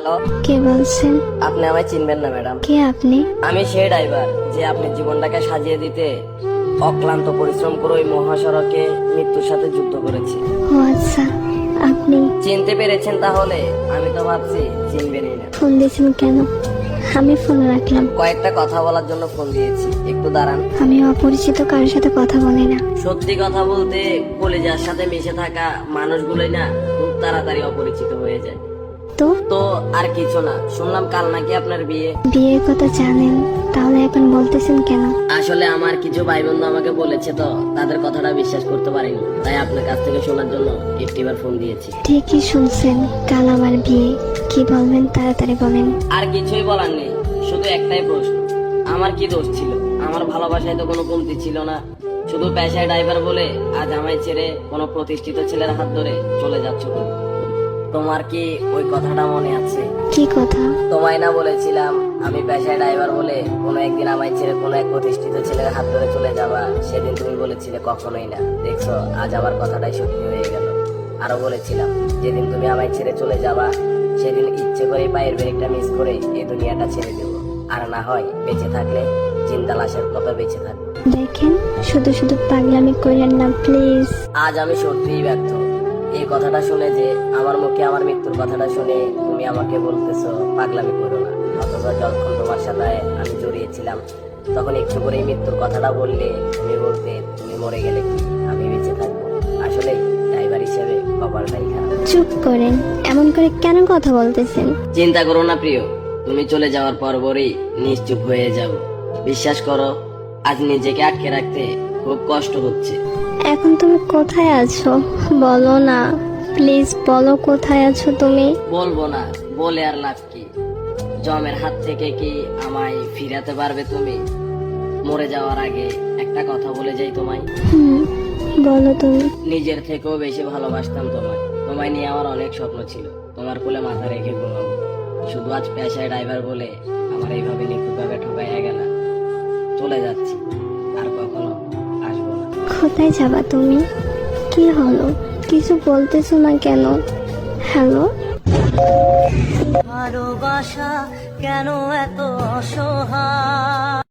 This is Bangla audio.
হ্যালো, কে বলছেন? আপনি আমায় চিনবেন না ম্যাডাম। কে আপনি? আমি সেই ড্রাইভার যে আপনার জীবনটাকে সাজিয়ে দিতে অক্লান্ত পরিশ্রম করে ওই মহাসড়কে মৃত্যুর সাথে যুদ্ধ করেছি। ও আচ্ছা, আপনি চিনতে পেরেছেন তাহলে? আমি তো ভাবছি চিনবেনই না। ফোন দিয়েছেন কেন? আমি ফোন রাখলাম। কয়েকটা কথা বলার জন্য ফোন দিয়েছি, একটু দাঁড়ান। আমি অপরিচিত কারোর সাথে কথা বলি না। সত্যি কথা বলতে কলেজার সাথে মিশে থাকা মানুষগুলোই না খুব তাড়াতাড়ি অপরিচিত হয়ে যায়। তো তো আর কিছু না, শুনলাম কাল নাকি আপনার বিয়ে। বিয়ের কথা জানেন, তাহলে এখন বলতেছেন কেন? আসলে আমার কিছু ভাই বন্ধু আমাকে বলেছে তো, তাদের কথাটা বিশ্বাস করতে পারিনি, তাই আপনার কাছ থেকে শোনার জন্য একটিবার ফোন দিয়েছি। ঠিকই শুনছেন, কাল আমার বিয়ে। কি বলবেন তাড়াতাড়ি বলেন। আর কিছুই বলার নেই, শুধু একটাই প্রশ্ন, আমার কি দোষ ছিল? আমার ভালোবাসায় তো কোনো কমতি ছিল না, শুধু পেশায় ড্রাইভার বলে আজ আমায় ছেড়ে কোনো প্রতিষ্ঠিত ছেলের হাত ধরে চলে যাচ্ছ তুমি। তোমার কি ওই কথাটা মনে আছে? কি কথা? তোমায় না বলেছিলাম আমি পেশায় ড্রাইভার বলে কোনো একদিন আমায় ছেড়ে কোনো এক প্রতিষ্ঠিত ছেলের হাত ধরে চলে যাবা? সেদিন তুমি বলেছিলে কখনোই না। দেখছো, আজ আমার কথাটাই সত্যি হয়ে গেল। আরো বলেছিলাম যেদিন তুমি আমায় ছেড়ে চলে যাবা সেদিন ইচ্ছে করে পায়ের ব্রেকটা মিস করে এই দুনিয়াটা ছেড়ে দেবো, আর না হয় বেঁচে থাকলে চিন্তা লাশের মতো বেঁচে থাকবো। দেখেন, শুধু শুধু পাগলামি করেন না প্লিজ। আজ আমি সত্যিই ব্যর্থ। এই কথাটা শুনে যে আমার মুখে আমার মৃত্যুর কথাটা শুনে তুমি আমাকে বলতেছো পাগলামি করো না, অথচ যখন তোমার সাথে আমি জড়িয়েছিলাম তখন একটু করে এই মৃত্যুর কথাটা বললে তুমি বলতে তুমি মরে গেলে কি আমি বেঁচে থাকবো? আসলে ড্রাইভার হিসেবে কপালটাই খারাপ। চুপ করেন, এমন করে কেন কথা বলতেছেন? চিন্তা করো না প্রিয়, তুমি চলে যাওয়ার পরপরই নিশ্চুপ হয়ে যাও। বিশ্বাস করো, আজ নিজেকে আটকে রাখতে খুব কষ্ট হচ্ছে। এখন তুমি কোথায় আছো বলো না, প্লিজ বলো কোথায় আছো তুমি। বলবো না, বলে আর লাভ কি? জমের হাত থেকে কি আমায় ফিরাতে পারবে তুমি? মরে যাওয়ার আগে একটা কথা বলে যাই তোমায়, বলো তুমি। নিজের থেকেও বেশি ভালোবাসতাম তোমায়। তোমায় নিয়ে আমার অনেক স্বপ্ন ছিল, তোমার কোলে মাথা রেখে ঘুমাবো। শুধু আজ পেশায় ড্রাইভার বলে আমার এইভাবে নিখুঁতভাবে ঠকাইয়া গেলা। চলে যাচ্ছি, আর কখনো আসবো না। কোথায় যাবা তুমি? কি হলো, কিছু বলতেছো না কেন? হ্যালো, ভালোবাসা কেন এত অসহায়?